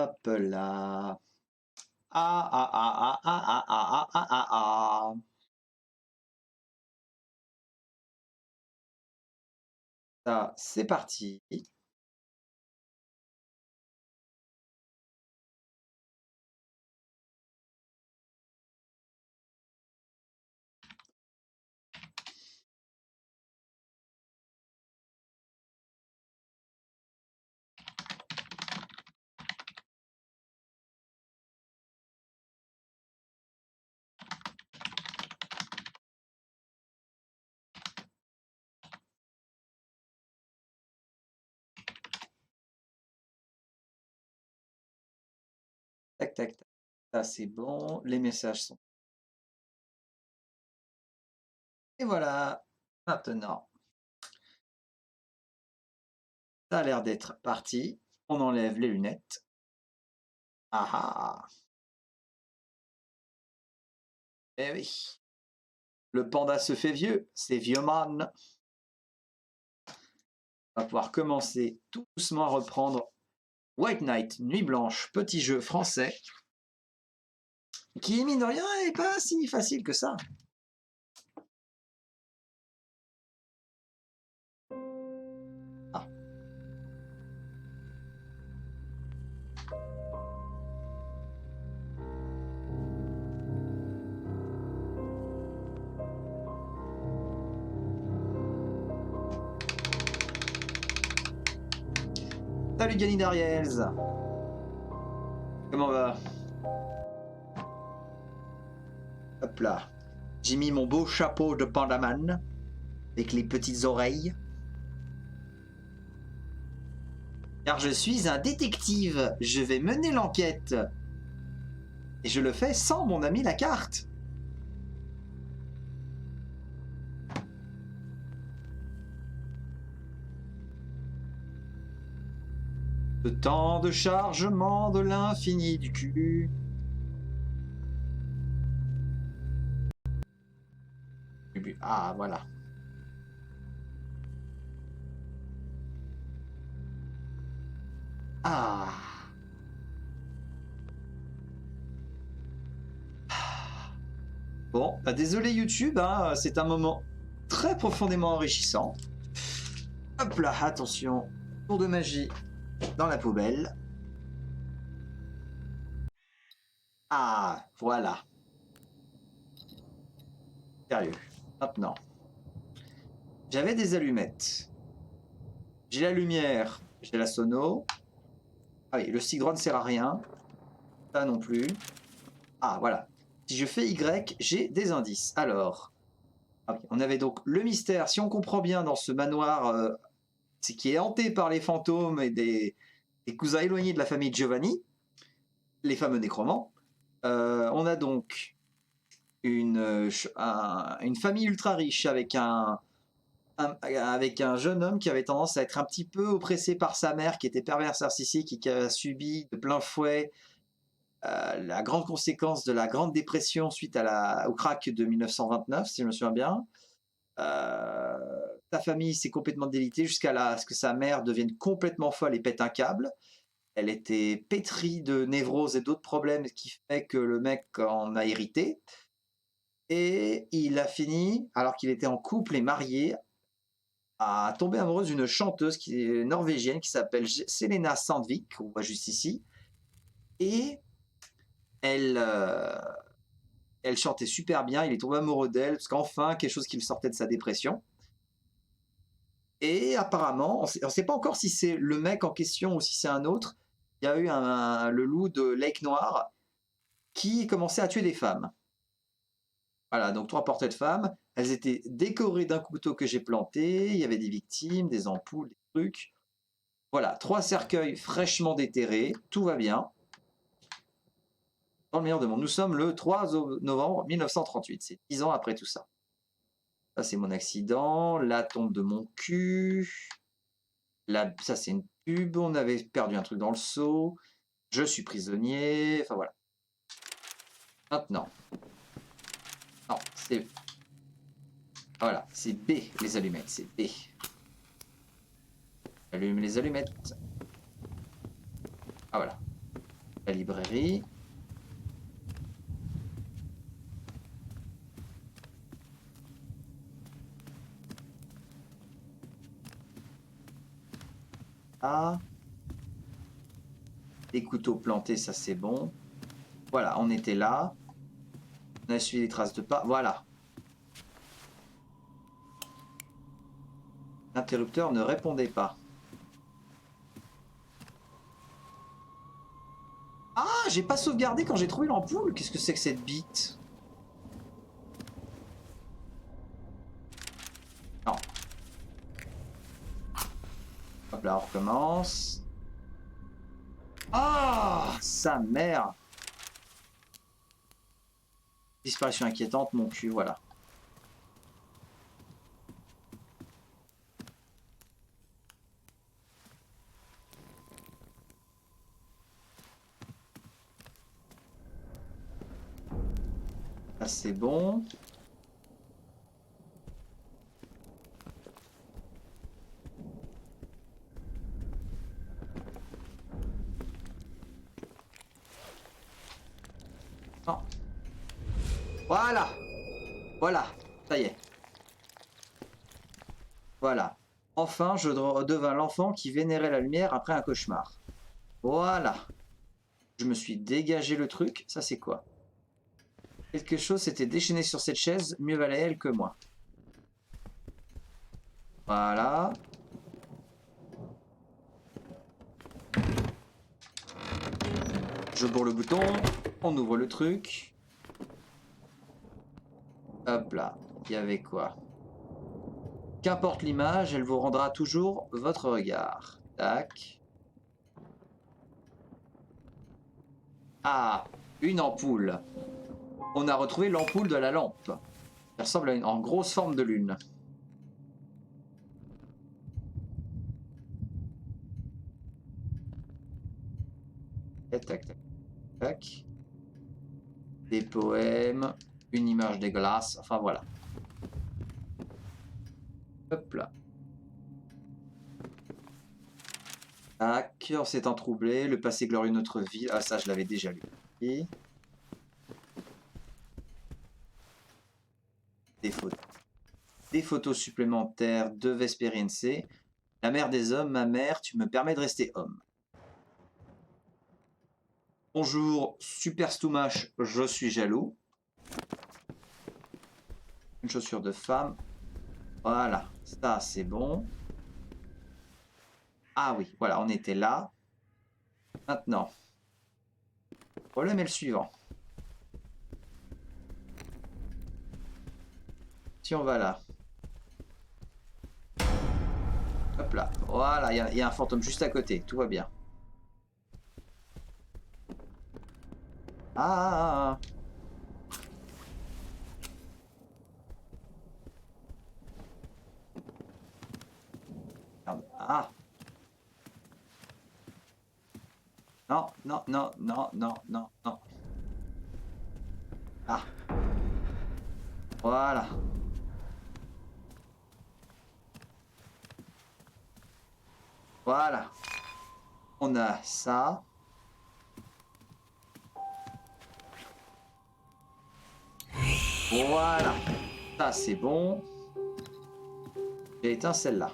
Hop là. Ah ah ah ah ah ah ah ah ah ah. Ça, c'est parti. Tac, tac, tac. Ça, c'est bon. Les messages sont. Et voilà. Maintenant, ça a l'air d'être parti. On enlève les lunettes. Ah ah. Eh oui. Le panda se fait vieux. C'est vieux man. On va pouvoir commencer tout doucement à reprendre White Night, Nuit Blanche, petit jeu français. Qui, mine de rien, n'est pas si facile que ça. Ah. Salut Gany Dariels. Comment va? Hop là. J'ai mis mon beau chapeau de pandaman avec les petites oreilles. Car je suis un détective. Je vais mener l'enquête. Et je le fais sans mon ami la carte. Le temps de chargement de l'infini du cul. Ah, voilà. Ah. Bon, bah désolé YouTube, hein, c'est un moment très profondément enrichissant. Hop là, attention, tour de magie dans la poubelle. Ah, voilà. Sérieux. Maintenant, j'avais des allumettes. J'ai la lumière, j'ai la sono. Ah oui, le cigron ne sert à rien. Ça non plus. Ah, voilà. Si je fais Y, j'ai des indices. Alors, ok, on avait donc le mystère, si on comprend bien, dans ce manoir c'est qui est hanté par les fantômes et des cousins éloignés de la famille Giovanni, les fameux nécromants. On a donc une famille ultra riche avec un jeune homme qui avait tendance à être un petit peu oppressé par sa mère, qui était perverse narcissique et qui a subi de plein fouet la grande conséquence de la Grande Dépression suite au crack de 1929, si je me souviens bien. Ta famille s'est complètement délitée jusqu'à ce que sa mère devienne complètement folle et pète un câble. Elle était pétrie de névrose et d'autres problèmes, ce qui fait que le mec en a hérité. Et il a fini, alors qu'il était en couple et marié, à tomber amoureuse d'une chanteuse qui est norvégienne qui s'appelle Selena Sandvik, on voit juste ici. Et elle, elle chantait super bien, il est tombé amoureux d'elle, parce qu'enfin, quelque chose qui le sortait de sa dépression. Et apparemment, on ne sait pas encore si c'est le mec en question ou si c'est un autre. Il y a eu le loup de Lake Noir qui commençait à tuer des femmes. Voilà, donc 3 portraits de femmes. Elles étaient décorées d'un couteau que j'ai planté. Il y avait des victimes, des ampoules, des trucs. Voilà, 3 cercueils fraîchement déterrés. Tout va bien. Dans le meilleur de monde. Nous sommes le 3 novembre 1938. C'est 10 ans après tout ça. Ça, c'est mon accident. La tombe de mon cul. Ça, c'est une pub. On avait perdu un truc dans le seau. Je suis prisonnier. Enfin, voilà. Maintenant. Non, c'est... Voilà, c'est B, les allumettes. C'est B. Allume les allumettes. Ah, voilà. La librairie. Ah. Des couteaux plantés, ça c'est bon. Voilà, on était là. On a suivi les traces de pas. Voilà. L'interrupteur ne répondait pas. Ah, j'ai pas sauvegardé quand j'ai trouvé l'ampoule. Qu'est-ce que c'est que cette bite? Non. Hop là, on recommence. Ah, sa mère. Disparition inquiétante, mon cul, voilà. Là, c'est bon. Non. Voilà. Voilà. Ça y est. Voilà. Enfin, je redevins l'enfant qui vénérait la lumière après un cauchemar. Voilà. Je me suis dégagé le truc. Ça, c'est quoi? Quelque chose s'était déchaîné sur cette chaise. Mieux valait elle que moi. Voilà. Je bourre le bouton. On ouvre le truc. Hop là. Il y avait quoi? Qu'importe l'image, elle vous rendra toujours votre regard. Tac. Ah, une ampoule. On a retrouvé l'ampoule de la lampe. Elle ressemble à une en grosse forme de lune. Et tac, tac, tac. Des poèmes, une image dégueulasse, enfin voilà. Hop là. Tac, on s'est entroublé, le passé glorieux de notre vie. Ah ça, je l'avais déjà lu. Et des photos. Des photos supplémentaires de Vesperiense. La mère des hommes, ma mère, tu me permets de rester homme. Bonjour, Super Stoumache, je suis jaloux. Une chaussure de femme. Voilà, ça c'est bon. Ah oui, voilà, on était là. Maintenant, le problème est le suivant. Si on va là. Hop là, voilà, il y a un fantôme juste à côté, tout va bien. Ah, merde. Ah. Non, non, non, non, non, non, non. Ah. Voilà. Voilà. On a ça. Voilà. Ça, c'est bon. J'ai éteint celle-là.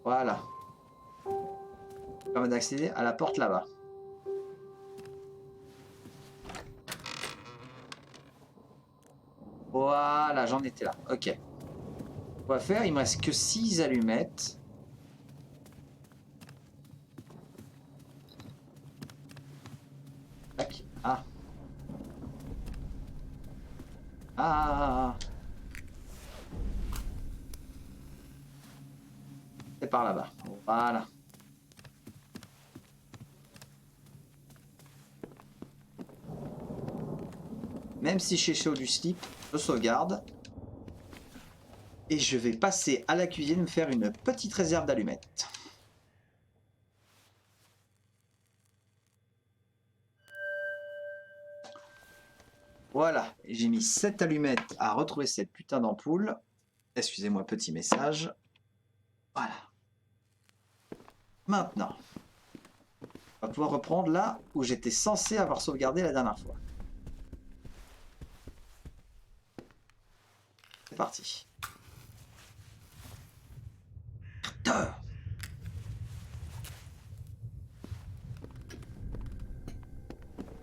Voilà. Ça permet d'accéder à la porte là-bas. Voilà, j'en étais là. Ok. On va faire, il me reste que 6 allumettes. Tac. Ah. Ah. C'est par là-bas. Voilà. Même si chez chaud du slip, je sauvegarde. Et je vais passer à la cuisine me faire une petite réserve d'allumettes. Voilà, j'ai mis 7 allumettes à retrouver cette putain d'ampoule. Excusez-moi, petit message. Voilà. Maintenant, On va pouvoir reprendre là où j'étais censé avoir sauvegardé la dernière fois. C'est parti. Merde.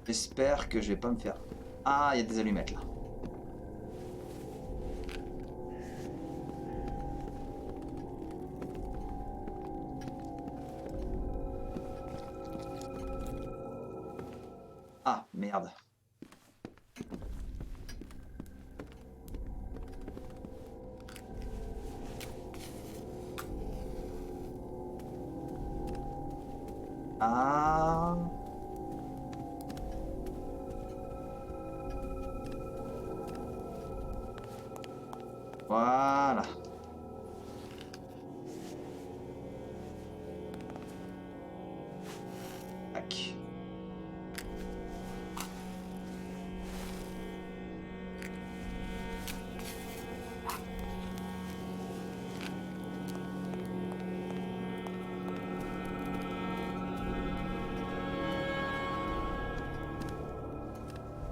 J'espère que je vais pas me faire... Ah, il y a des allumettes là. Ah, merde. Ah. Voilà. Tac.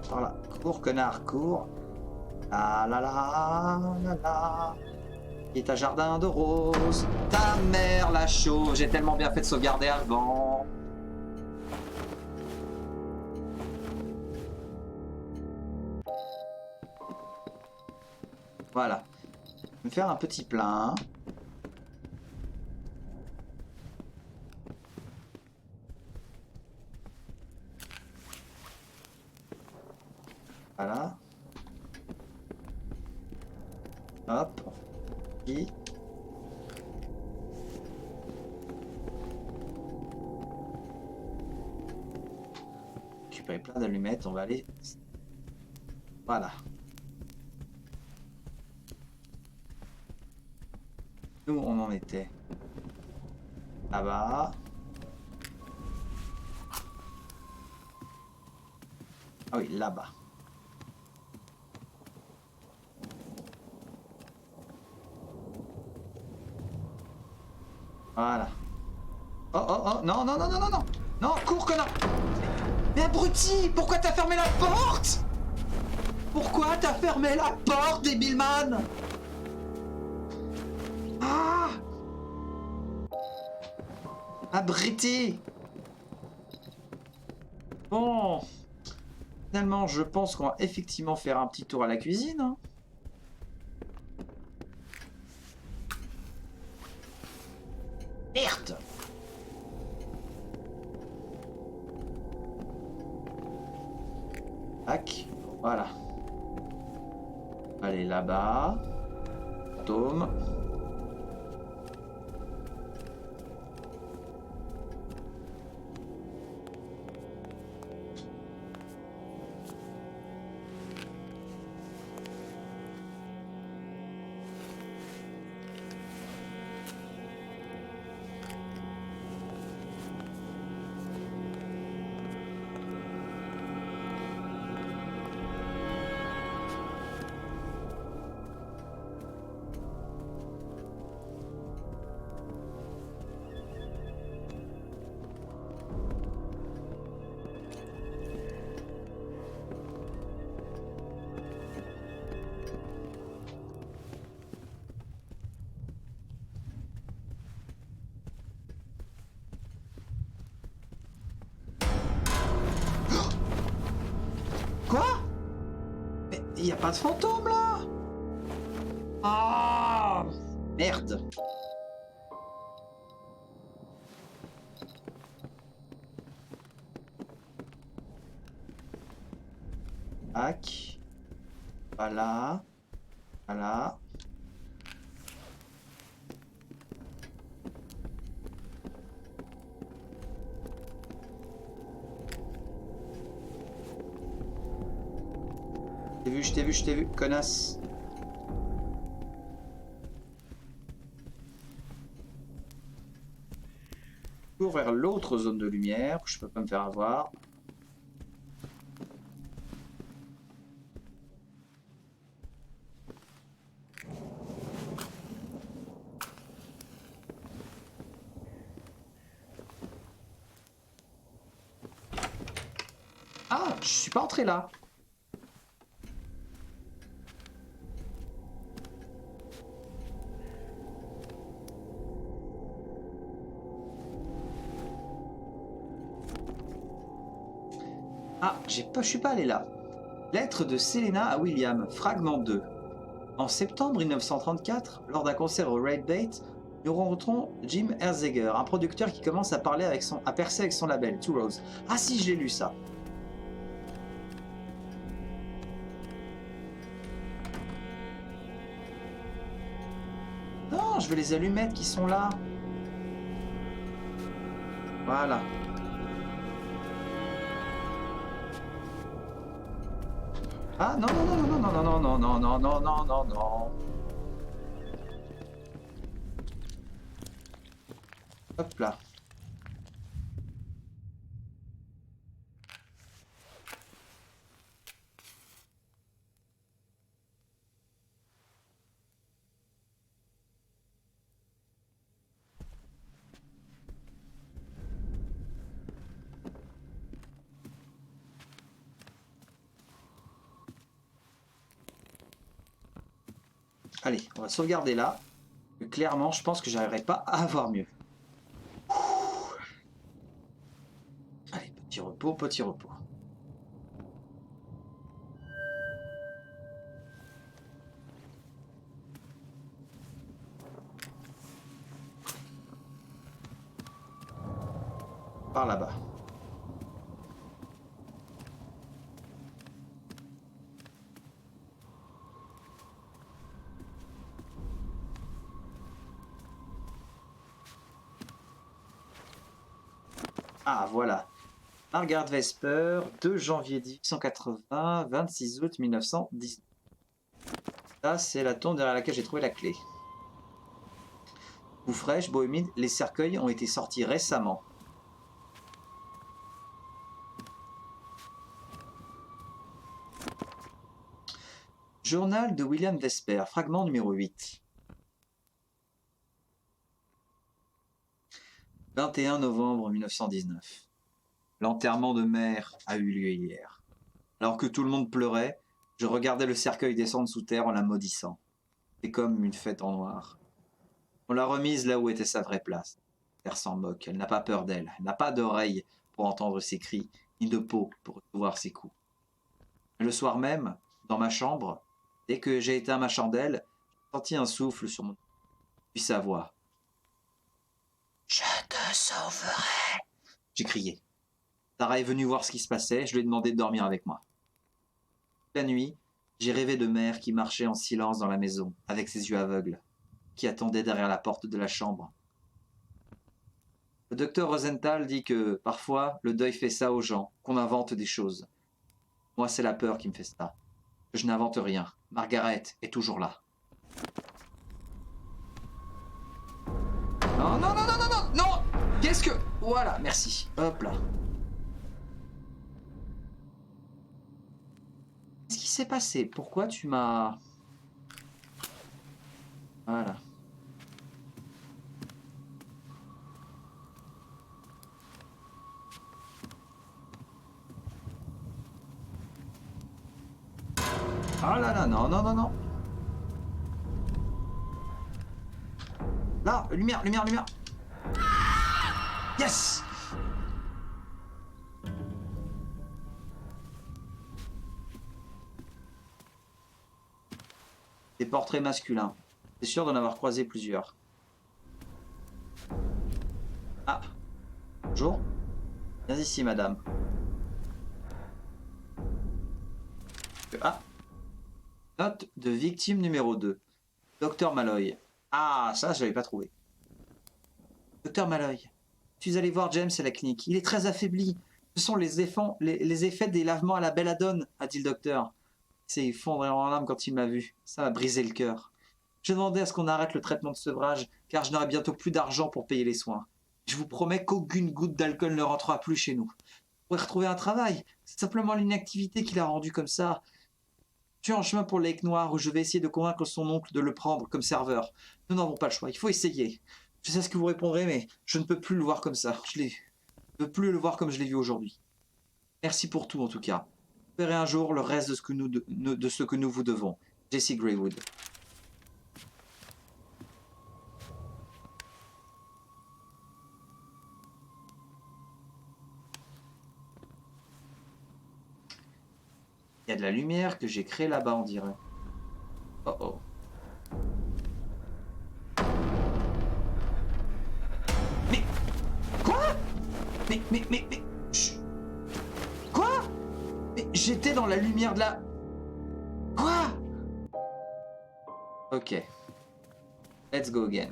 Voilà. Cours, connard, cours. La la la la la. Et ta jardin de roses. Ta mère la chauve. J'ai tellement bien fait de sauvegarder avant. Voilà. Je vais me faire un petit plein. Voilà. Hop. Et... récupérer plein d'allumettes. On va aller... Voilà. Où on en était? Là-bas. Ah oui, là-bas. Voilà. Oh, oh, oh, non, non, non, non, non, non. Non, cours, connard. Mais abruti, pourquoi t'as fermé la porte? Pourquoi t'as fermé la porte, débileman? Ah! Abruti. Bon. Finalement, je pense qu'on va effectivement faire un petit tour à la cuisine. Hein. Merde! Tac, voilà. Allez, là-bas. Tome. Quoi? Mais il n'y a pas de fantôme là? Ah! Merde! Tac. Voilà. Voilà. Je t'ai vu, je t'ai vu, connasse. Cours vers l'autre zone de lumière, je peux pas me faire avoir. Je suis pas entré là. Ah, je suis pas allé là. Lettre de Selena à William, fragment 2. En septembre 1934, lors d'un concert au Red Bait, nous rencontrons Jim Herzeger, un producteur qui commence à percer avec son label, Two Rose. Ah si, je l'ai lu ça. Non, je veux les allumettes qui sont là. Voilà. Ah non, non, non, non, non, non, non, non, non, non, non, non, non. Hop là. Allez, on va sauvegarder là. Clairement, je pense que j'arriverai pas à avoir mieux. Allez, petit repos, petit repos. Par là-bas. Ah, voilà. Margaret Vesper, 2 janvier 1880, 26 août 1910. Là, c'est la tombe derrière laquelle j'ai trouvé la clé. Boue fraîche, beau humide, les cercueils ont été sortis récemment. Journal de William Vesper, fragment numéro 8. 21 novembre 1919. L'enterrement de mère a eu lieu hier. Alors que tout le monde pleurait, je regardais le cercueil descendre sous terre en la maudissant. C'est comme une fête en noir. On l'a remise là où était sa vraie place. Elle s'en moque, elle n'a pas peur d'elle, elle n'a pas d'oreille pour entendre ses cris, ni de peau pour recevoir ses coups. Le soir même, dans ma chambre, dès que j'ai éteint ma chandelle, j'ai senti un souffle sur mon... Puis sa voix. « Je te sauverai !» J'ai crié. Tara est venue voir ce qui se passait, je lui ai demandé de dormir avec moi. La nuit, j'ai rêvé de mère qui marchait en silence dans la maison, avec ses yeux aveugles, qui attendait derrière la porte de la chambre. Le docteur Rosenthal dit que, parfois, le deuil fait ça aux gens, qu'on invente des choses. Moi, c'est la peur qui me fait ça. Je n'invente rien. Margaret est toujours là. Non, non, non, non, non, non, non. Qu'est-ce que... Voilà, merci. Hop là. Qu'est-ce qui s'est passé? Pourquoi tu m'as... Voilà. Ah là là, non, non, non, non. Là, lumière, lumière, lumière. Yes! Des portraits masculins. C'est sûr d'en avoir croisé plusieurs. Ah. Bonjour. Viens ici, madame. Ah. Note de victime numéro 2. Docteur Malloy. Ah, ça, je l'avais pas trouvé. Docteur Malloy. Je suis allé voir James à la clinique. Il est très affaibli. Ce sont les effets des lavements à la belladone, a dit le docteur. Il s'est effondré en larmes quand il m'a vu. Ça m'a brisé le cœur. J'ai demandé à ce qu'on arrête le traitement de sevrage, car je n'aurai bientôt plus d'argent pour payer les soins. Je vous promets qu'aucune goutte d'alcool ne rentrera plus chez nous. Vous pourrez retrouver un travail. C'est simplement l'inactivité qui l'a rendu comme ça. Je suis en chemin pour le Lake Noir où je vais essayer de convaincre son oncle de le prendre comme serveur. Nous n'avons pas le choix, il faut essayer. Je sais ce que vous répondrez, mais je ne peux plus le voir comme ça. Je ne peux plus le voir comme je l'ai vu aujourd'hui. Merci pour tout en tout cas. Vous verrez un jour le reste de ce que nous vous devons. Jesse Greywood. Il y a de la lumière que j'ai créée là-bas, on dirait. Oh oh. Mais quoi? Mais chut. Quoi? Mais j'étais dans la lumière de la... Quoi? Ok. Let's go again.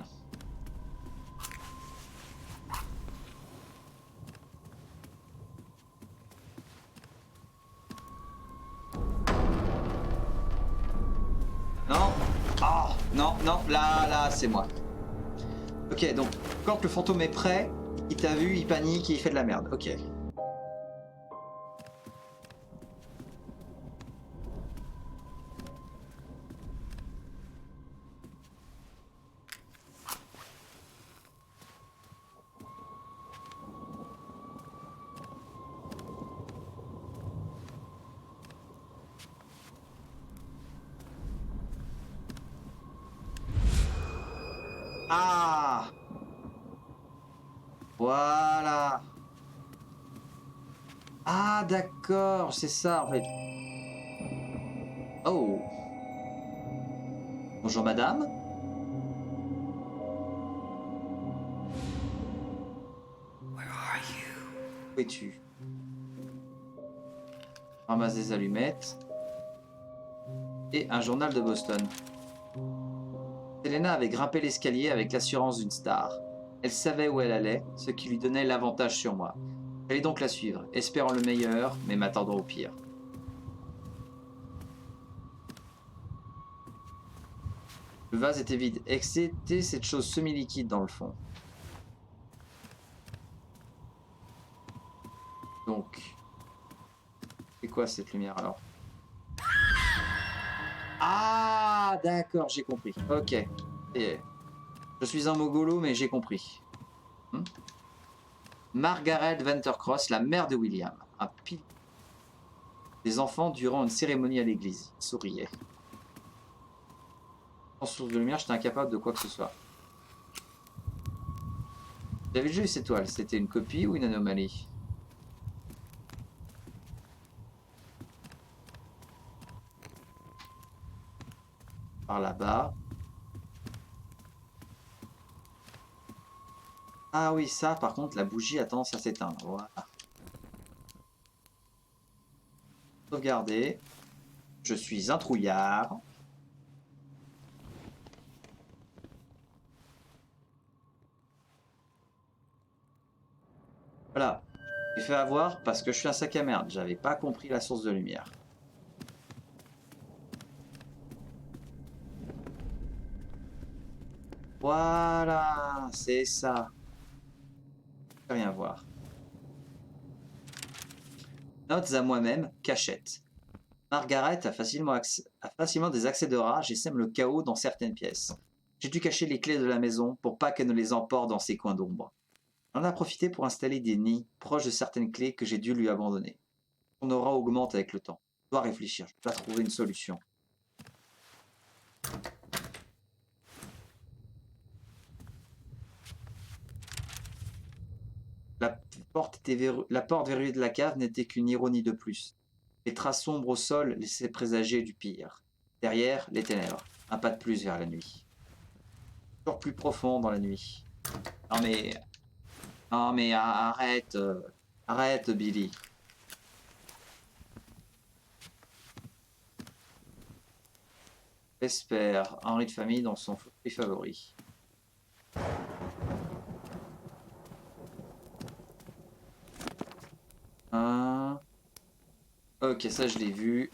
Non. Oh, non, non, là, c'est moi. Ok, donc, quand le fantôme est prêt, il t'a vu, il panique et il fait de la merde. Ok. Ah! Voilà. Ah, d'accord, c'est ça, en fait. Oh. Bonjour, madame. Où es-tu? Ramasse des allumettes. Et un journal de Boston. Selena avait grimpé l'escalier avec l'assurance d'une star. Elle savait où elle allait, ce qui lui donnait l'avantage sur moi. J'allais donc la suivre, espérant le meilleur, mais m'attendant au pire. Le vase était vide, excepté cette chose semi-liquide dans le fond. Donc, c'est quoi cette lumière alors? Ah, d'accord, j'ai compris. Ok. Et je suis un mogolo, mais j'ai compris. Hmm. Margaret Ventercross, la mère de William, un pilier des enfants durant une cérémonie à l'église. Il souriait. En source de lumière, j'étais incapable de quoi que ce soit. J'avais déjà eu cette toile. C'était une copie ou une anomalie? Par là-bas. Ah oui, ça, par contre, la bougie a tendance à s'éteindre. Voilà. Sauvegarder. Je suis un trouillard. Voilà. J'ai fait avoir parce que je suis un sac à merde. J'avais pas compris la source de lumière. Voilà, c'est ça. Je peux rien voir. Notes à moi-même, cachette. Margaret a facilement des accès de rage et sème le chaos dans certaines pièces. J'ai dû cacher les clés de la maison pour pas qu'elle ne les emporte dans ses coins d'ombre. On a profité pour installer des nids proches de certaines clés que j'ai dû lui abandonner. Son aura augmente avec le temps. Je dois réfléchir, je dois trouver une solution. La porte verrouillée de la cave n'était qu'une ironie de plus. Les traces sombres au sol laissaient présager du pire. Derrière, les ténèbres. Un pas de plus vers la nuit. Toujours plus profond dans la nuit. Non mais... Non mais arrête. Arrête, Billy. Espère, Henri de famille dans son fauteuil favori. Un... Ok, ça je l'ai vu.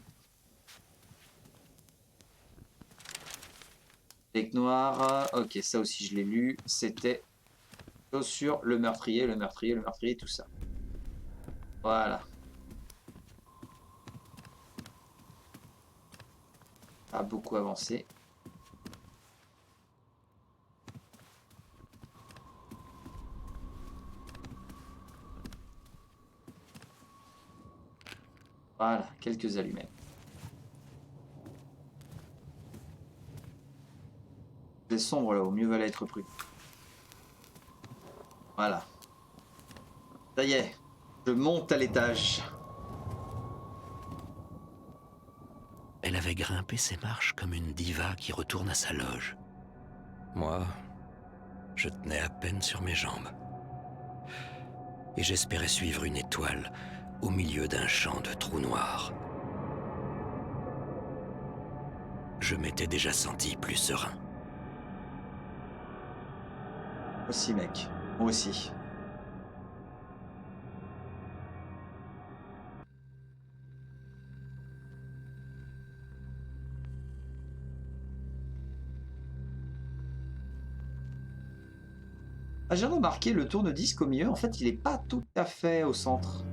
Bec noir. Ok, ça aussi je l'ai lu. C'était sur le meurtrier, le meurtrier, le meurtrier, tout ça. Voilà. A beaucoup avancé. Voilà, quelques allumettes. C'est sombre là-haut, mieux valait être prudent. Voilà. Ça y est, je monte à l'étage. Elle avait grimpé ses marches comme une diva qui retourne à sa loge. Moi, je tenais à peine sur mes jambes. Et j'espérais suivre une étoile au milieu d'un champ de trous noirs. Je m'étais déjà senti plus serein. Moi aussi, mec. Moi aussi. Ah, j'ai remarqué le tourne-disque au milieu, en fait, il est pas tout à fait au centre.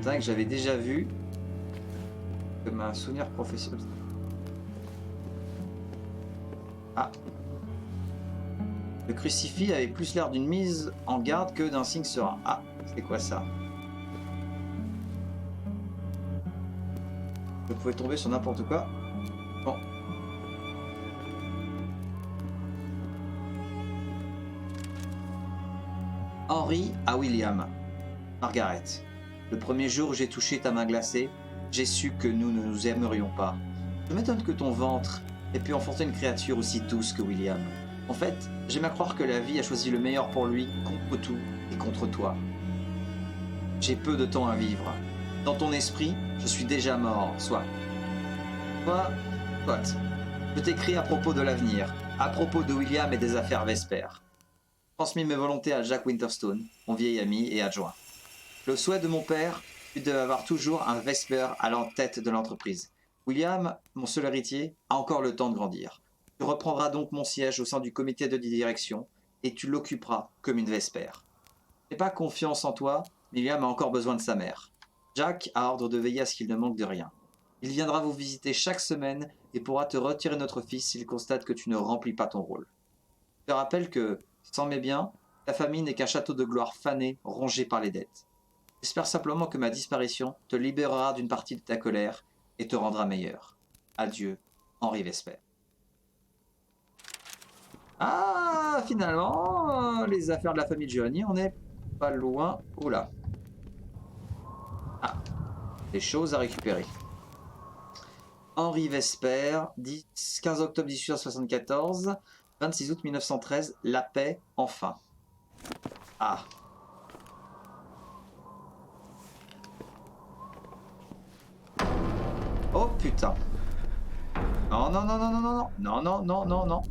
Un que j'avais déjà vu comme un souvenir professionnel. Ah. Le crucifix avait plus l'air d'une mise en garde que d'un signe serein. Ah, c'est quoi ça? Je pouvais tomber sur n'importe quoi. Bon. Henry à William. Margaret. Le premier jour où j'ai touché ta main glacée, j'ai su que nous ne nous aimerions pas. Je m'étonne que ton ventre ait pu enfanter une créature aussi douce que William. En fait, j'aime à croire que la vie a choisi le meilleur pour lui contre tout et contre toi. J'ai peu de temps à vivre. Dans ton esprit, je suis déjà mort, soit. Soit. Je t'écris à propos de l'avenir, à propos de William et des affaires Vesper. Transmis mes volontés à Jack Winterstone, mon vieil ami et adjoint. Le souhait de mon père fut d'avoir toujours un Vesper à la tête de l'entreprise. William, mon seul héritier, a encore le temps de grandir. Tu reprendras donc mon siège au sein du comité de direction et tu l'occuperas comme une Vesper. Je n'ai pas confiance en toi, mais William a encore besoin de sa mère. Jack a ordre de veiller à ce qu'il ne manque de rien. Il viendra vous visiter chaque semaine et pourra te retirer notre fils s'il constate que tu ne remplis pas ton rôle. Je te rappelle que, sans mes biens, ta famille n'est qu'un château de gloire fané, rongé par les dettes. J'espère simplement que ma disparition te libérera d'une partie de ta colère et te rendra meilleur. Adieu, Henri Vesper. Ah, finalement, les affaires de la famille Giovanni, on n'est pas loin. Oula. Ah, des choses à récupérer. Henri Vesper, 15 octobre 1874, 26 août 1913, la paix, enfin. Ah. Oh putain. Non, non, non, non, non, non, non, non, non, non, non.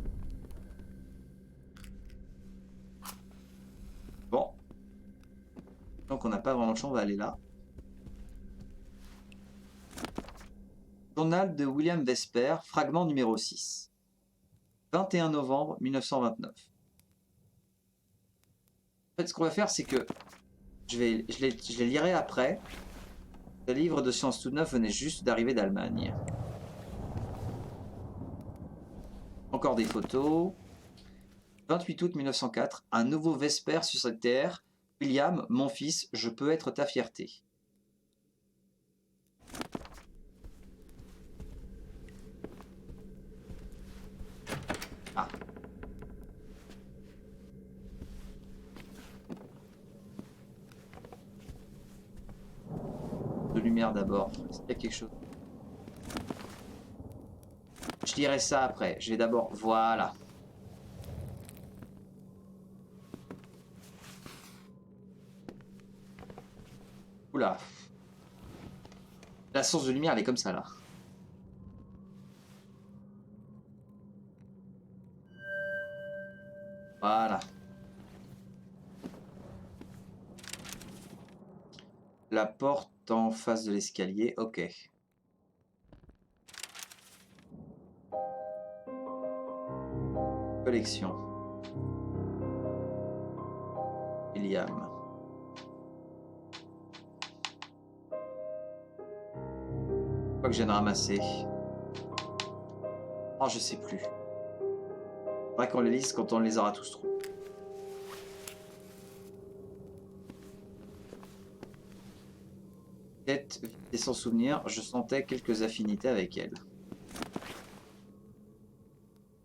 Bon. Donc on n'a pas vraiment de chance, on va aller là. Journal de William Vesper, fragment numéro 6. 21 novembre 1929. En fait, ce qu'on va faire, c'est que je les lirai après. Le livre de science tout neuf venait juste d'arriver d'Allemagne. Encore des photos. 28 août 1904, un nouveau Vesper sur cette terre. William, mon fils, je peux être ta fierté. Ah. De lumière d'abord. Est-ce qu'il y a quelque chose? Je lirai ça après. Je vais d'abord... Voilà. Oula. La source de lumière, elle est comme ça, là. Voilà. La porte en face de l'escalier. Ok. Collection. William. Quoi que je viens de ramasser. Oh, je sais plus. Faudrait qu'on les lise quand on les aura tous trouvés. Tête et sans souvenir, je sentais quelques affinités avec elle.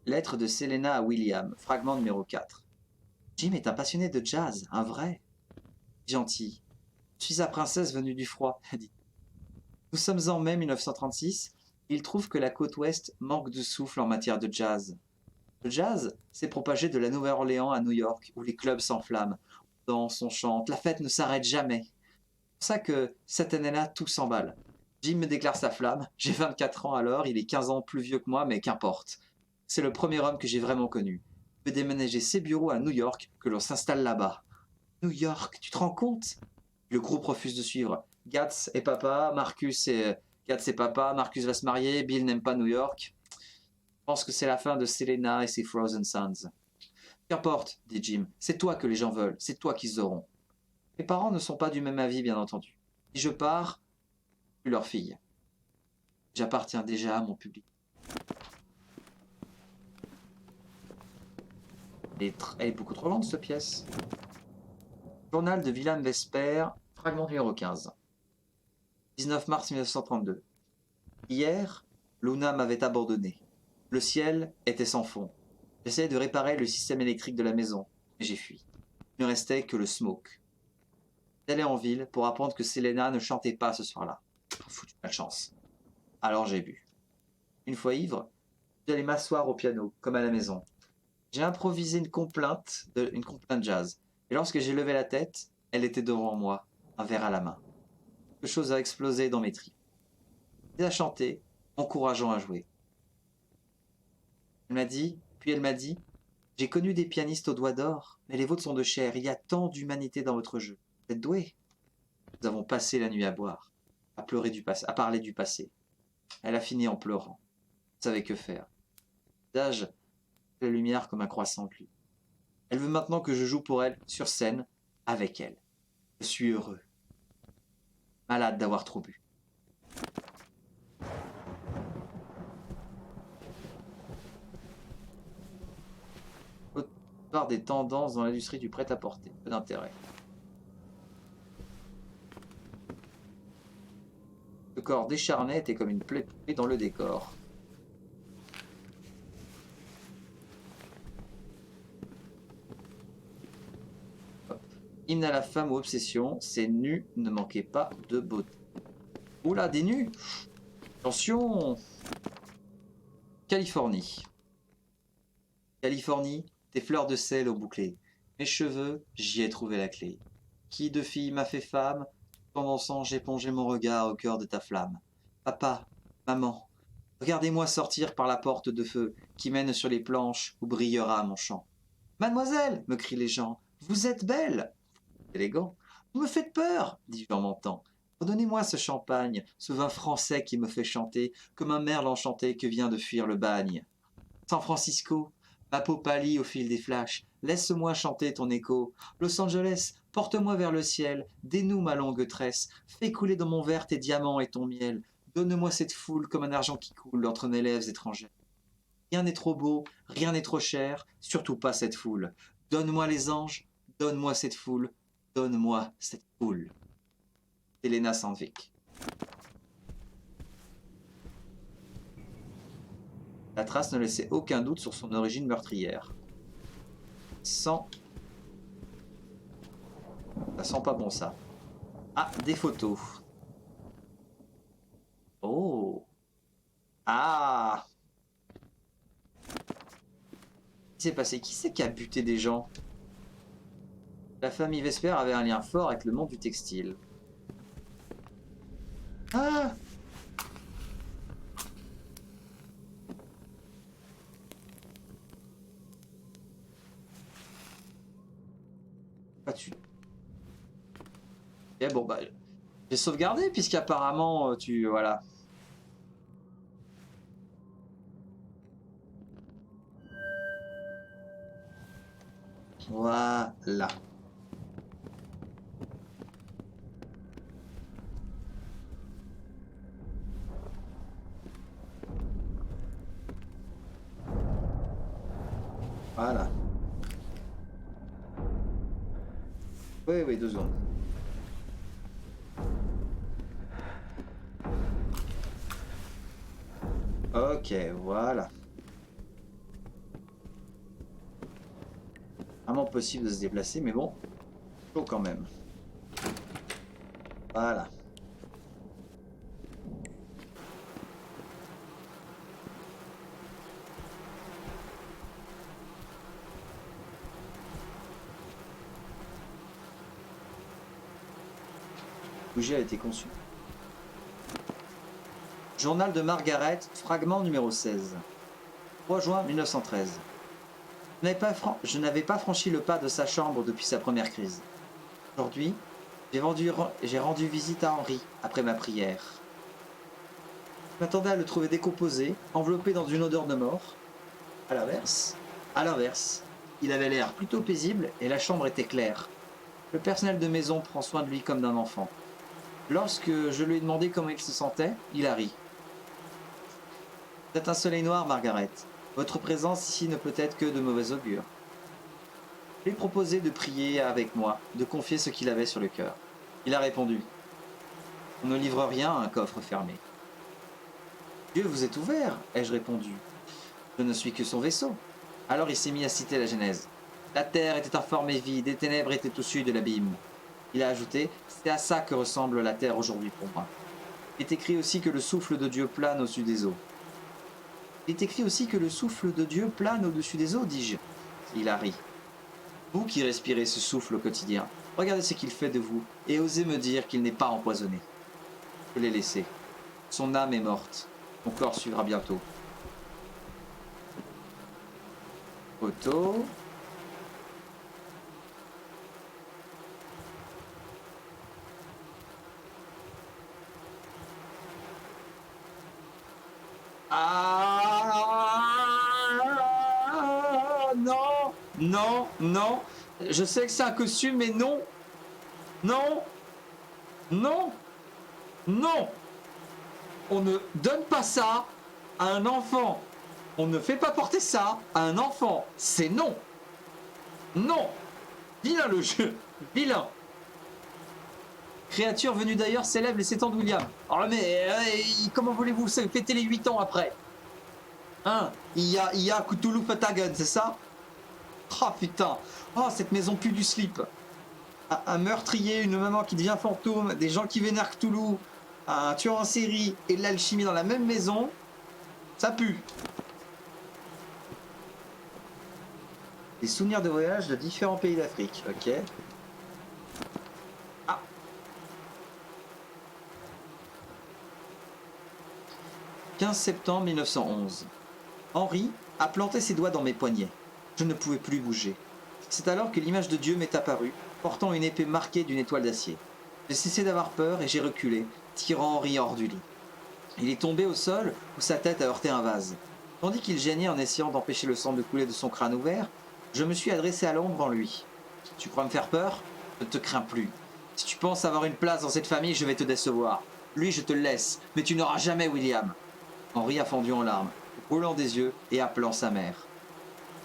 Lettre de Selena à William, fragment numéro 4. Jim est un passionné de jazz, un vrai. Gentil. Je suis sa princesse venue du froid, dit. Nous sommes en mai 1936 et il trouve que la côte ouest manque de souffle en matière de jazz. Le jazz s'est propagé de la Nouvelle-Orléans à New York, où les clubs s'enflamment. On danse, on chante, la fête ne s'arrête jamais. C'est pour ça que cette année-là, tout s'emballe. Jim me déclare sa flamme. J'ai 24 ans alors, il est 15 ans plus vieux que moi, mais qu'importe. C'est le premier homme que j'ai vraiment connu. Il veut déménager ses bureaux à New York, que l'on s'installe là-bas. New York, tu te rends compte? Le groupe refuse de suivre. Gats et papa, Gats et papa, Marcus va se marier, Bill n'aime pas New York. Je pense que c'est la fin de Selena et ses Frozen Sons. Qu'importe, dit Jim, c'est toi que les gens veulent, c'est toi qu'ils auront. Mes parents ne sont pas du même avis, bien entendu. Si je pars, je suis leur fille. J'appartiens déjà à mon public. Elle est beaucoup trop longue, cette pièce. Journal de William Vesper, fragment numéro 15. 19 mars 1932. Hier, Luna m'avait abandonné. Le ciel était sans fond. J'essayais de réparer le système électrique de la maison, mais j'ai fui. Il ne restait que le smoke. J'allais en ville pour apprendre que Selena ne chantait pas ce soir-là. Foutu malchance. Alors j'ai bu. Une fois ivre, j'allais m'asseoir au piano, comme à la maison. J'ai improvisé une complainte jazz. Et lorsque j'ai levé la tête, elle était devant moi, un verre à la main. Quelque chose a explosé dans mes tripes. Elle a chanté, encourageant à jouer. Elle m'a dit, j'ai connu des pianistes aux doigts d'or, mais les vôtres sont de chair, il y a tant d'humanité dans votre jeu. Vous êtes doués. Nous avons passé la nuit à boire, à parler du passé. Elle a fini en pleurant. Elle savait que faire. Visage, la lumière comme un croissant gris. Elle veut maintenant que je joue pour elle, sur scène, avec elle. Je suis heureux. Malade d'avoir trop bu. Voir des tendances dans l'industrie du prêt-à-porter. Peu d'intérêt. Le corps décharné était comme une plaie dans le décor. Hymne à la femme ou obsession, ces nus ne manquaient pas de beauté. Oula, des nus! Attention! Californie. Californie, tes fleurs de sel au bouclé. Mes cheveux, j'y ai trouvé la clé. Qui de fille m'a fait femme? Tout en dansant, j'ai plongé mon regard au cœur de ta flamme. Papa, maman, regardez-moi sortir par la porte de feu qui mène sur les planches où brillera mon chant. Mademoiselle, me crient les gens, vous êtes belle! Élégant. Vous me faites peur, dis-je en mentant. Redonnez-moi ce champagne, ce vin français qui me fait chanter comme un merle enchanté que vient de fuir le bagne. San Francisco, ma peau pâlit au fil des flashs, laisse-moi chanter ton écho. Los Angeles, porte-moi vers le ciel, dénoue ma longue tresse, fais couler dans mon verre tes diamants et ton miel. Donne-moi cette foule comme un argent qui coule entre mes lèvres étrangères. Rien n'est trop beau, rien n'est trop cher, surtout pas cette foule. Donne-moi les anges, donne-moi cette foule. Donne-moi cette foule. Helena Sandvik. La trace ne laissait aucun doute sur son origine meurtrière. Ça sent pas bon ça. Ah, des photos. Oh. Ah. Qu'est-ce qui s'est passé? Qui c'est qui a buté des gens? La famille Vesper avait un lien fort avec le monde du textile. Ah! Ah, ok, bon bah... J'ai sauvegardé puisqu'apparemment tu... Voilà. Voilà. Voilà. Oui, 2 secondes. Ok, voilà. Vraiment possible de se déplacer, mais bon, chaud quand même. Voilà. Le bougie a été conçu. Journal de Margaret, fragment numéro 16. 3 juin 1913. Je n'avais pas franchi le pas de sa chambre depuis sa première crise. Aujourd'hui, j'ai rendu visite à Henri après ma prière. Je m'attendais à le trouver décomposé, enveloppé dans une odeur de mort. À l'inverse, il avait l'air plutôt paisible et la chambre était claire. Le personnel de maison prend soin de lui comme d'un enfant. Lorsque je lui ai demandé comment il se sentait, il a ri. C'est un soleil noir, Margaret. Votre présence ici ne peut être que de mauvais augure. Je lui ai proposé de prier avec moi, de confier ce qu'il avait sur le cœur. Il a répondu. On ne livre rien à un coffre fermé. Dieu vous est ouvert, ai-je répondu. Je ne suis que son vaisseau. Alors il s'est mis à citer la Genèse. La terre était informe et vide, des ténèbres étaient au sud de l'abîme. Il a ajouté, c'est à ça que ressemble la terre aujourd'hui pour moi. Il est écrit aussi que le souffle de Dieu plane au-dessus des eaux. Il est écrit aussi que le souffle de Dieu plane au-dessus des eaux, dis-je. Il a ri. Vous qui respirez ce souffle au quotidien, regardez ce qu'il fait de vous et osez me dire qu'il n'est pas empoisonné. Je l'ai laissé. Son âme est morte. Son corps suivra bientôt. Photo. Ah non, non, non. Je sais que c'est un costume, mais non, non, non, non. On ne donne pas ça à un enfant. On ne fait pas porter ça à un enfant. C'est non. Non. Vilain le jeu. Vilain. Créature venue d'ailleurs célèbre les 7 ans de William. Oh mais comment voulez-vous fêter les 8 ans après? Hein? Il y a Cthulhu Fatagan, c'est ça? Oh putain. Oh cette maison pue du slip. Un meurtrier, une maman qui devient fantôme, des gens qui vénèrent Cthulhu, un tueur en série et de l'alchimie dans la même maison, ça pue. Des souvenirs de voyage de différents pays d'Afrique, ok. Ah. « 15 septembre 1911. Henri a planté ses doigts dans mes poignets. Je ne pouvais plus bouger. C'est alors que l'image de Dieu m'est apparue, portant une épée marquée d'une étoile d'acier. J'ai cessé d'avoir peur et j'ai reculé, tirant Henri hors du lit. Il est tombé au sol où sa tête a heurté un vase. Tandis qu'il geignait en essayant d'empêcher le sang de couler de son crâne ouvert, je me suis adressé à l'ombre en lui. Tu crois me faire peur? Je ne te crains plus. Si tu penses avoir une place dans cette famille, je vais te décevoir. Lui, je te le laisse, mais tu n'auras jamais William. Henri a fondu en larmes, roulant des yeux et appelant sa mère.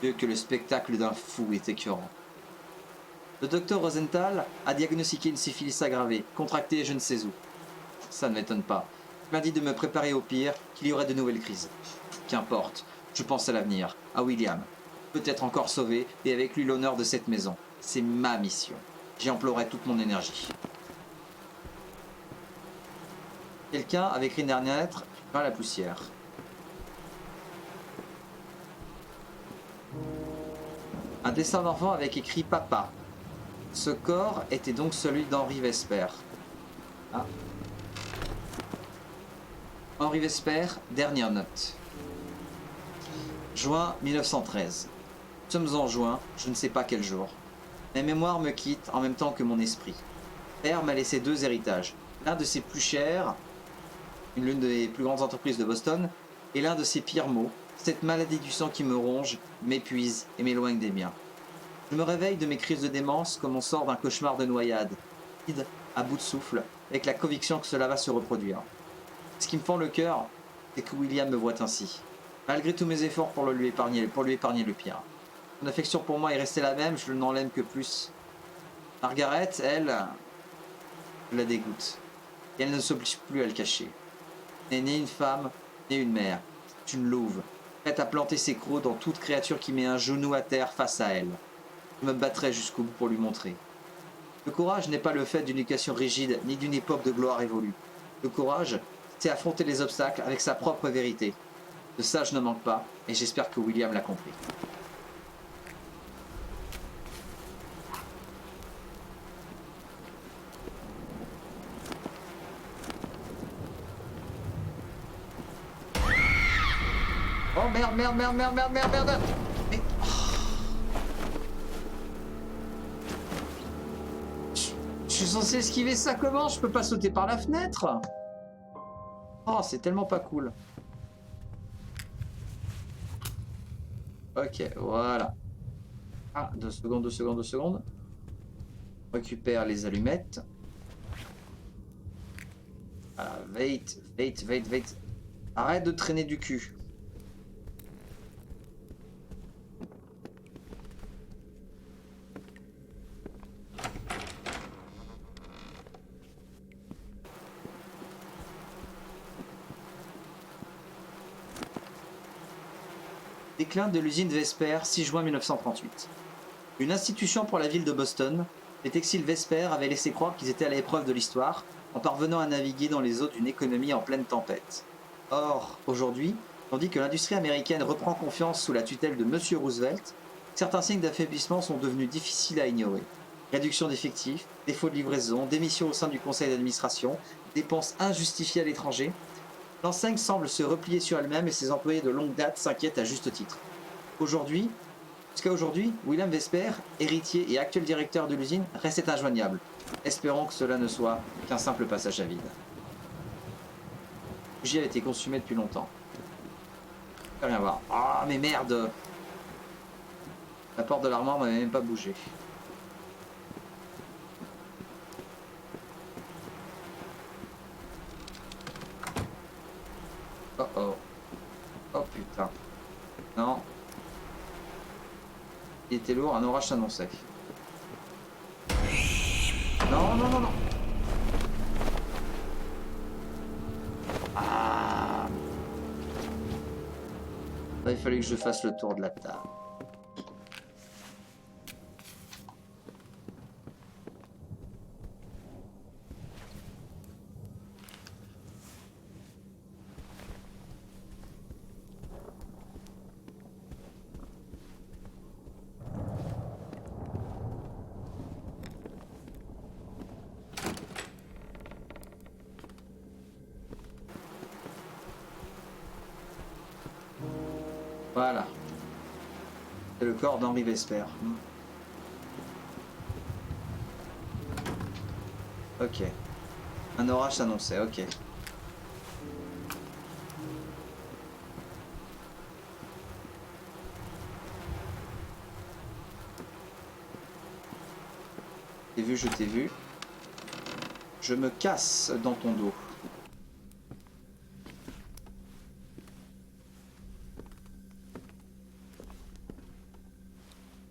Mieux que le spectacle d'un fou est écœurant. Le docteur Rosenthal a diagnostiqué une syphilis aggravée, contractée je ne sais où. Ça ne m'étonne pas. Il m'a dit de me préparer au pire, qu'il y aurait de nouvelles crises. Qu'importe, je pense à l'avenir, à William. Peut-être encore sauvé, et avec lui l'honneur de cette maison. C'est ma mission. J'y emploierai toute mon énergie. Quelqu'un avait écrit une dernière lettre, peint la poussière. Un dessin d'enfant avec écrit Papa. Ce corps était donc celui d'Henri Vesper. Ah. Henri Vesper, dernière note. Juin 1913. Nous sommes en juin, je ne sais pas quel jour. Mes mémoires me quittent en même temps que mon esprit. Père m'a laissé 2 héritages. L'un de ses plus chers, l'une des plus grandes entreprises de Boston, et l'un de ses pires maux, cette maladie du sang qui me ronge, m'épuise et m'éloigne des miens. Je me réveille de mes crises de démence comme on sort d'un cauchemar de noyade, vide, à bout de souffle, avec la conviction que cela va se reproduire. Ce qui me fend le cœur, c'est que William me voit ainsi. Malgré tous mes efforts pour lui épargner le pire. Son affection pour moi est restée la même, je n'en l'aime que plus. Margaret, elle, la dégoûte. Et elle ne s'oblige plus à le cacher. N'est ni une femme, ni une mère. une louve, prête à planter ses crocs dans toute créature qui met un genou à terre face à elle. Je me battrai jusqu'au bout pour lui montrer. Le courage n'est pas le fait d'une éducation rigide ni d'une époque de gloire évolue. Le courage, c'est affronter les obstacles avec sa propre vérité. De ça, je ne manque pas, et j'espère que William l'a compris. Oh merde, merde, merde, merde, merde, merde, merde. Mais... Je suis censé esquiver ça comment? Je peux pas sauter par la fenêtre? Oh, c'est tellement pas cool. Ok, voilà. Ah, 2 secondes, 2 secondes, 2 secondes. On récupère les allumettes. Voilà, wait, wait, wait, wait. Arrête de traîner du cul. Déclin de l'usine Vesper, 6 juin 1938. Une institution pour la ville de Boston, les textiles Vesper avaient laissé croire qu'ils étaient à l'épreuve de l'histoire en parvenant à naviguer dans les eaux d'une économie en pleine tempête. Or, aujourd'hui, tandis que l'industrie américaine reprend confiance sous la tutelle de M. Roosevelt, certains signes d'affaiblissement sont devenus difficiles à ignorer. Réduction d'effectifs, défaut de livraison, démission au sein du conseil d'administration, dépenses injustifiées à l'étranger. L'enseigne semble se replier sur elle-même et ses employés de longue date s'inquiètent à juste titre. Jusqu'à aujourd'hui, William Vesper, héritier et actuel directeur de l'usine, restait injoignable. Espérons que cela ne soit qu'un simple passage à vide. La bougie a été consumée depuis longtemps. Je peux rien voir. Ah, mais merde! La porte de l'armoire m'avait même pas bougé. Oh oh. Oh putain. Non. Il était lourd, un orage s'annonçait. Non, non, non, non. Ah. Là, il fallait que je fasse le tour de la table. Voilà. C'est le corps d'Henri Vesper. Ok. Un orage s'annonçait, ok. T'es vu, je t'ai vu. Je me casse dans ton dos.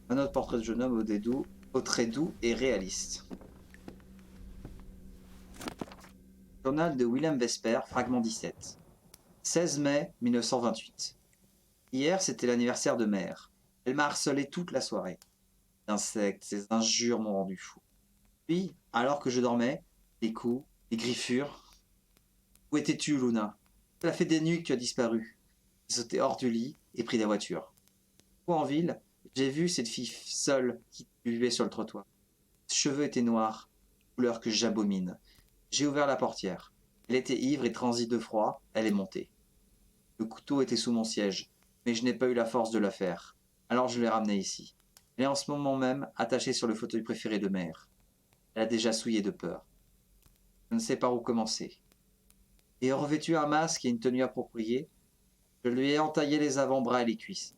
Un autre portrait de jeune homme au trait doux et réaliste. Journal de William Vesper, fragment 17. 16 mai 1928. Hier, c'était l'anniversaire de mère. Elle m'a harcelé toute la soirée. Les insectes, ces injures m'ont rendu fou. Puis, alors que je dormais, les coups, les griffures. Où étais-tu, Luna? Cela fait des nuits que tu as disparu. J'ai sauté hors du lit et pris la voiture. En ville, j'ai vu cette fille seule qui buvait sur le trottoir. Ses cheveux étaient noirs, couleur que j'abomine. J'ai ouvert la portière. Elle était ivre et transie de froid, elle est montée. Le couteau était sous mon siège, mais je n'ai pas eu la force de la faire. Alors je l'ai ramenée ici. Elle est en ce moment même attachée sur le fauteuil préféré de mère. Elle a déjà souillé de peur. Je ne sais par où commencer. Et revêtu un masque et une tenue appropriée, je lui ai entaillé les avant-bras et les cuisses.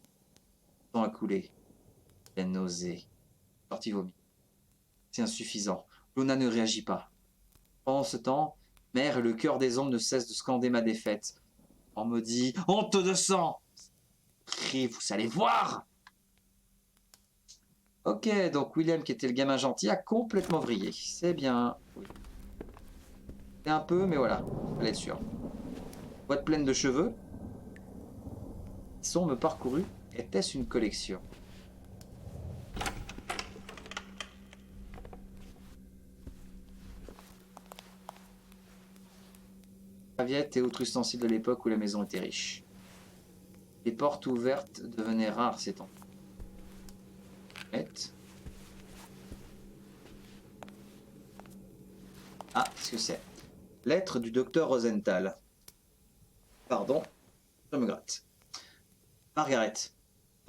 Le sang a coulé. La nausée. Sorti vomi. C'est insuffisant. Luna ne réagit pas. Pendant ce temps, mère et le cœur des ombres ne cessent de scander ma défaite. On me dit « Honte de sang !» Crie, vous allez voir. Ok, donc William, qui était le gamin gentil, a complètement vrillé. C'est bien. Oui. C'est un peu, mais voilà. Fallait être sûr. Boîte pleine de cheveux. sombre parcouru, était-ce une collection? Serviettes et autres ustensiles de l'époque où la maison était riche. Les portes ouvertes devenaient rares ces temps. Ah, qu'est-ce que c'est? Lettre du docteur Rosenthal. Pardon, je me gratte. Margaret, je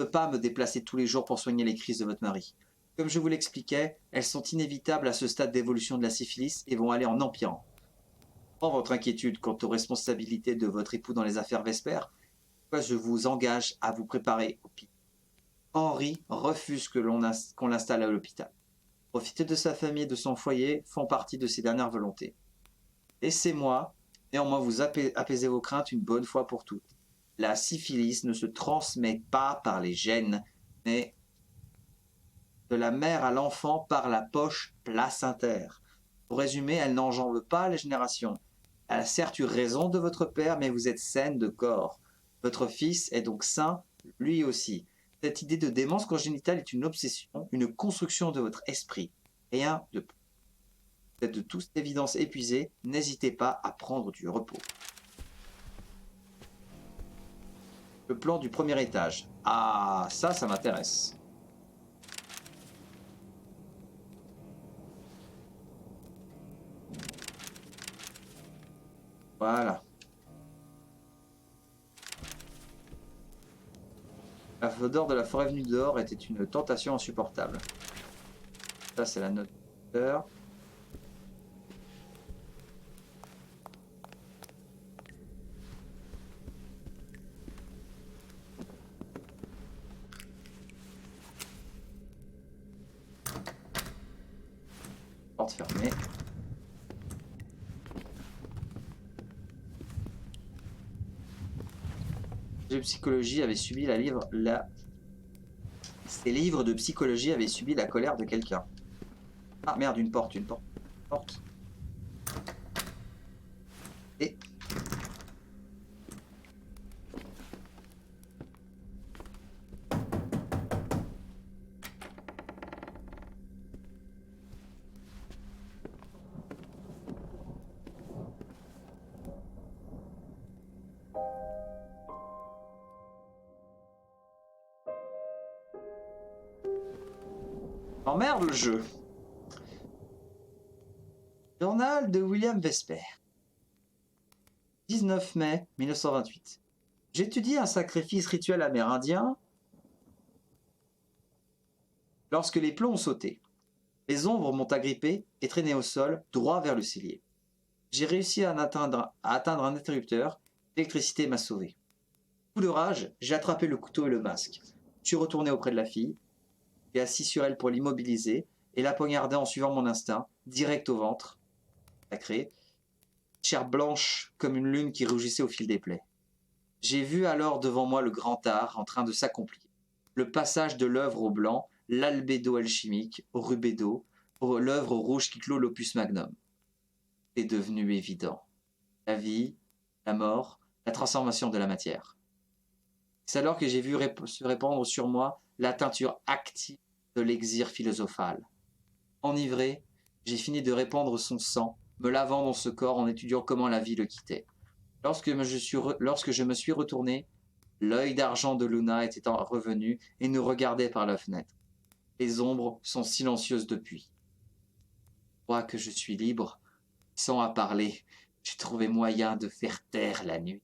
ne peux pas me déplacer tous les jours pour soigner les crises de votre mari. Comme je vous l'expliquais, elles sont inévitables à ce stade d'évolution de la syphilis et vont aller en empirant. Prends votre inquiétude quant aux responsabilités de votre époux dans les affaires Vesper, je vous engage à vous préparer au pire. Henri refuse qu'on l'installe à l'hôpital. Profiter de sa famille et de son foyer font partie de ses dernières volontés. Laissez-moi néanmoins vous apaiser vos craintes une bonne fois pour toutes. La syphilis ne se transmet pas par les gènes, mais de la mère à l'enfant par la poche placentaire. Pour résumer, elle n'enjambe pas les générations. Elle a certes eu raison de votre père, mais vous êtes saine de corps. Votre fils est donc sain, lui aussi. Cette idée de démence congénitale est une obsession, une construction de votre esprit. Rien de plus. Vous êtes de toute évidence épuisé, n'hésitez pas à prendre du repos. Le plan du premier étage. Ah, ça m'intéresse. Voilà. La odeur de la forêt venue dehors était une tentation insupportable. Ça, c'est la note d'heure. Porte fermée. De psychologie avait subi Ces livres de psychologie avaient subi la colère de quelqu'un. Ah merde, une porte. Porte. Et... Emmerde le jeu. Journal de William Vesper. 19 mai 1928. J'étudie un sacrifice rituel amérindien lorsque les plombs ont sauté. Les ombres m'ont agrippé et traîné au sol, droit vers le cellier. J'ai réussi à atteindre un interrupteur. L'électricité m'a sauvé. Coup de rage, j'ai attrapé le couteau et le masque. Je suis retourné auprès de la fille. J'ai assis sur elle pour l'immobiliser et la poignarder en suivant mon instinct, direct au ventre. Sacré. Chair blanche comme une lune qui rougissait au fil des plaies. J'ai vu alors devant moi le grand art en train de s'accomplir. Le passage de l'œuvre au blanc, l'albédo alchimique, au rubédo, l'œuvre au rouge qui clôt l'opus magnum. C'est devenu évident. La vie, la mort, la transformation de la matière. C'est alors que j'ai vu se répandre sur moi la teinture active de l'exir philosophal. Enivré, j'ai fini de répandre son sang, me lavant dans ce corps en étudiant comment la vie le quittait. Lorsque je me suis retourné, l'œil d'argent de Luna était revenu et nous regardait par la fenêtre. Les ombres sont silencieuses depuis. Je crois que je suis libre. Sans à parler, j'ai trouvé moyen de faire taire la nuit.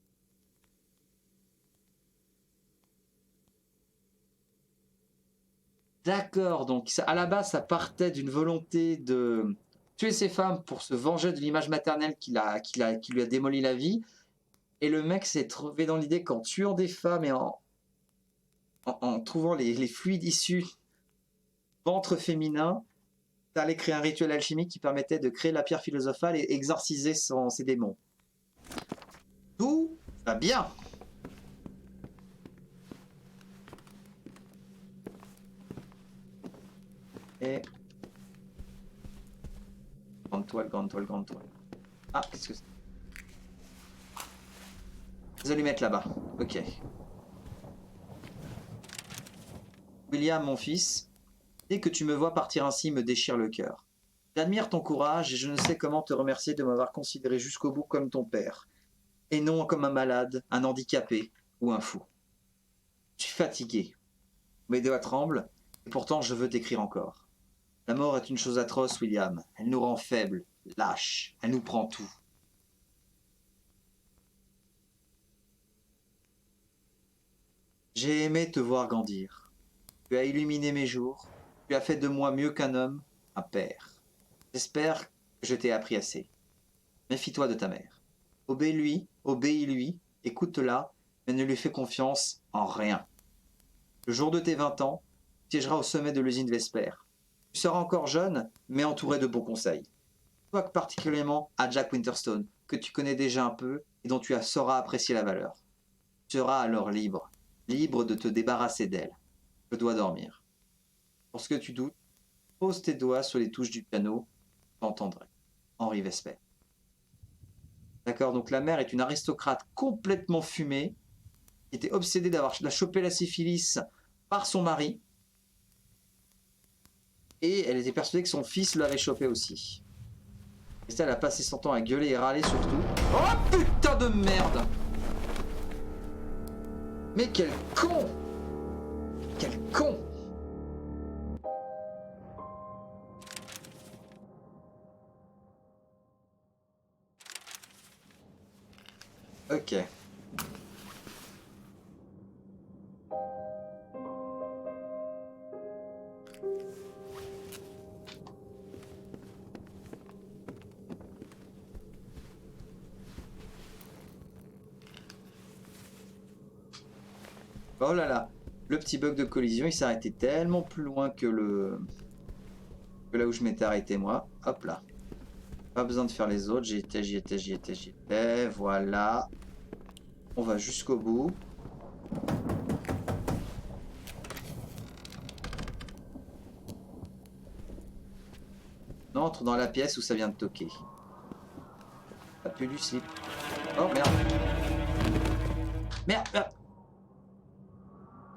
D'accord, donc à la base, ça partait d'une volonté de tuer ces femmes pour se venger de l'image maternelle qui lui a démoli la vie. Et le mec s'est trouvé dans l'idée qu'en tuant des femmes et en trouvant les fluides issus du ventre féminin, ça allait créer un rituel alchimique qui permettait de créer la pierre philosophale et exorciser ses démons. Tout va bien. Et... grande toile. Ah, qu'est-ce que c'est? Des allumettes là-bas. Ok. William, mon fils, dès que tu me vois partir ainsi me déchire le cœur. J'admire ton courage et je ne sais comment te remercier de m'avoir considéré jusqu'au bout comme ton père, et non comme un malade, un handicapé ou un fou. Je suis fatigué, mes doigts tremblent, et pourtant je veux t'écrire encore. La mort est une chose atroce, William. Elle nous rend faibles, lâches, elle nous prend tout. J'ai aimé te voir grandir. Tu as illuminé mes jours, tu as fait de moi mieux qu'un homme, un père. J'espère que je t'ai appris assez. Méfie-toi de ta mère. Obéis-lui, écoute-la, mais ne lui fais confiance en rien. Le jour de tes 20 ans, tu siégeras au sommet de l'usine Vesper. Tu seras encore jeune, mais entouré de bons conseils. Toi particulièrement à Jack Winterstone, que tu connais déjà un peu et dont tu sauras apprécier la valeur. Tu seras alors libre, libre de te débarrasser d'elle. Je dois dormir. Pour ce que tu doutes, pose tes doigts sur les touches du piano, t'entendrai. Henri Vesper. D'accord, donc la mère est une aristocrate complètement fumée, qui était obsédée d'avoir chopé la syphilis par son mari, et elle était persuadée que son fils l'avait chopé aussi. Estelle a passé son temps à gueuler et râler surtout. Oh putain de merde! Mais quel con! Quel con! Ok. Oh là là, le petit bug de collision, il s'est arrêté tellement plus loin que là où je m'étais arrêté moi. Hop là. Pas besoin de faire les autres, j'y étais. Voilà. On va jusqu'au bout. On entre dans la pièce où ça vient de toquer. Ça pue du slip. Oh merde. Merde, merde.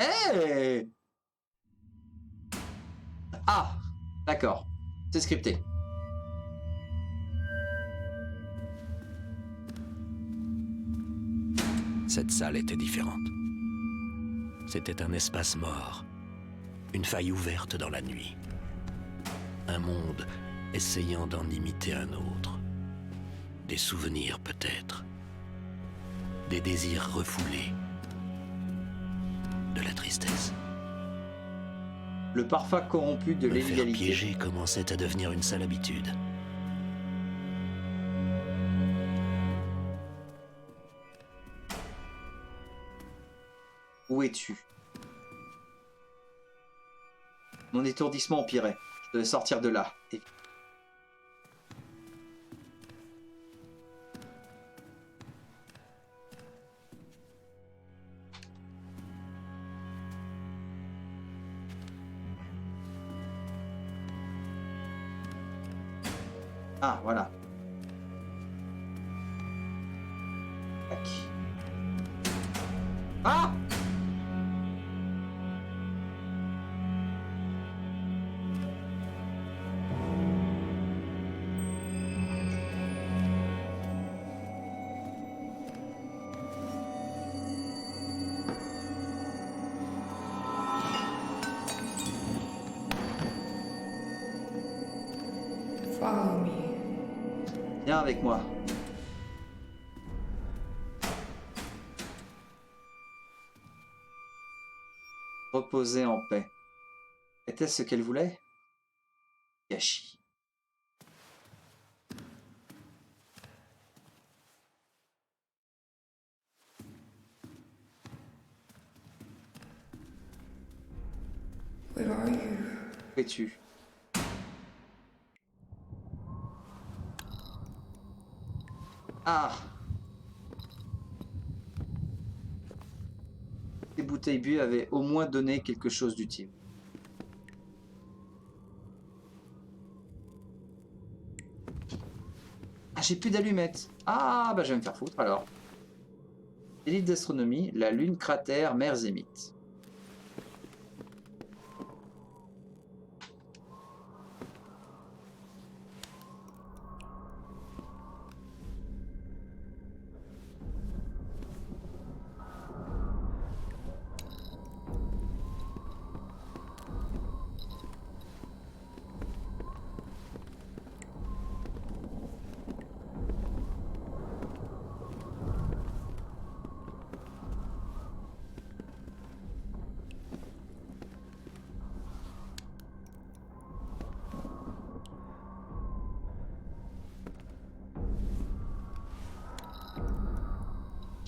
Hey! Ah! D'accord. C'est scripté. Cette salle était différente. C'était un espace mort, une faille ouverte dans la nuit. Un monde essayant d'en imiter un autre. Des souvenirs peut-être. Des désirs refoulés. De la tristesse. Le parfum corrompu de Me faire l'illégalité. piéger commençait à devenir une sale habitude. Où es-tu? Mon étourdissement empirait. Je devais sortir de là. Et... Ah, voilà. Tac. Ah! Follow me. Viens avec moi. Reposer en paix. Était-ce ce qu'elle voulait? Gâchis. Where are you? Où es-tu? Ah! Les bouteilles bues avaient au moins donné quelque chose d'utile. Ah, j'ai plus d'allumettes. Ah, bah je vais me faire foutre alors. Les livres d'astronomie, la lune cratère, mer zénith.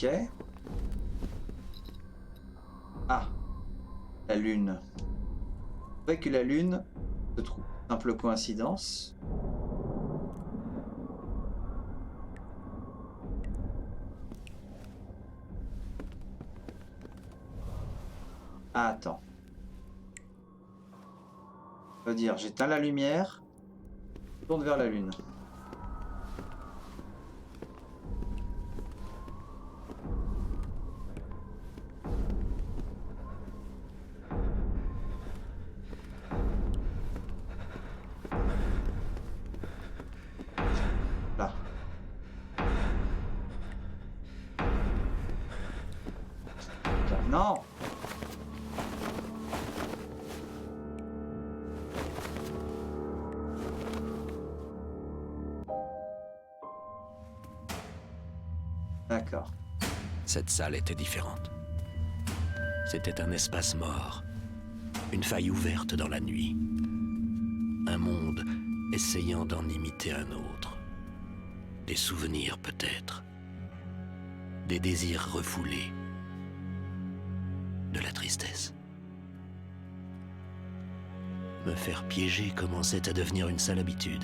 Ok. Ah, la lune. C'est vrai que la lune se trouve. Simple coïncidence. Ah, attends. On va dire, j'éteins la lumière, je tourne vers la lune. Là. Putain, non! D'accord. Cette salle était différente. C'était un espace mort, une faille ouverte dans la nuit. Un monde essayant d'en imiter un autre. Des souvenirs peut-être. Des désirs refoulés. De la tristesse. Me faire piéger commençait à devenir une sale habitude.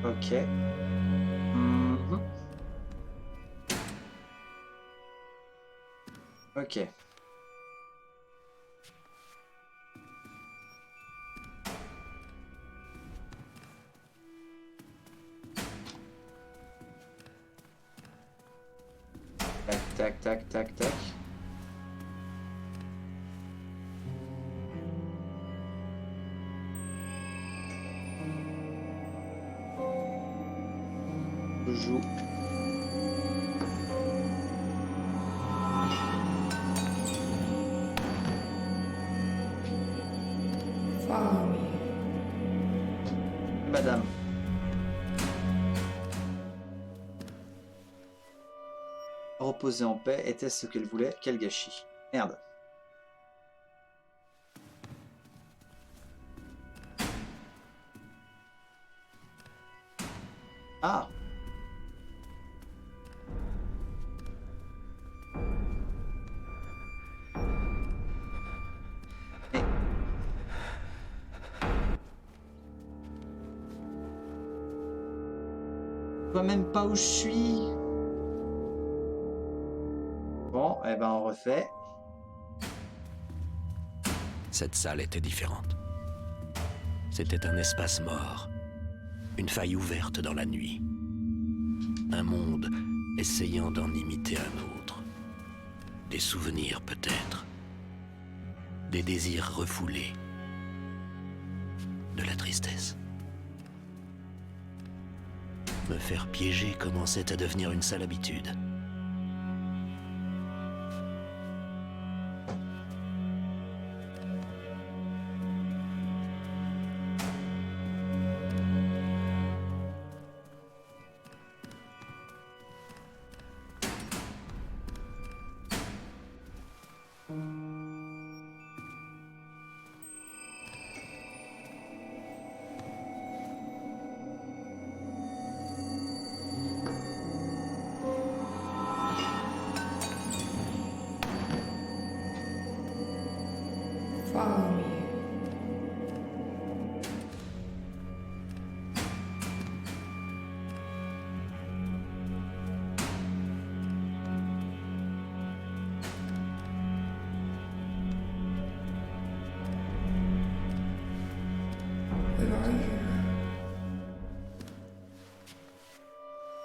Ok. Mhm. Ok. Tac, tac, tac, tac, tac. Je joue. Follow me. Madame. Reposer en paix, était-ce ce qu'elle voulait? Quel gâchis. Merde. Ah! Mais... Je vois même pas où je suis. Bon, eh ben on refait. Cette salle était différente. C'était un espace mort, une faille ouverte dans la nuit. Un monde essayant d'en imiter un autre. Des souvenirs peut-être. Des désirs refoulés. De la tristesse. Me faire piéger commençait à devenir une sale habitude. Follow me. Where are you?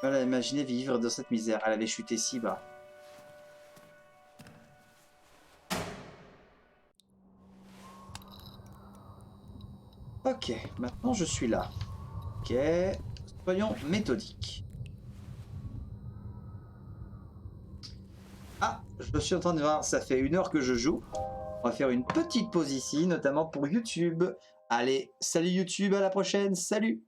Voilà, imaginez vivre dans cette misère. Elle avait chuté si bas. Ok, maintenant je suis là. Ok, soyons méthodiques. Ah, je suis en train de voir, ça fait 1 heure que je joue. On va faire une petite pause ici, notamment pour YouTube. Allez, salut YouTube, à la prochaine, salut!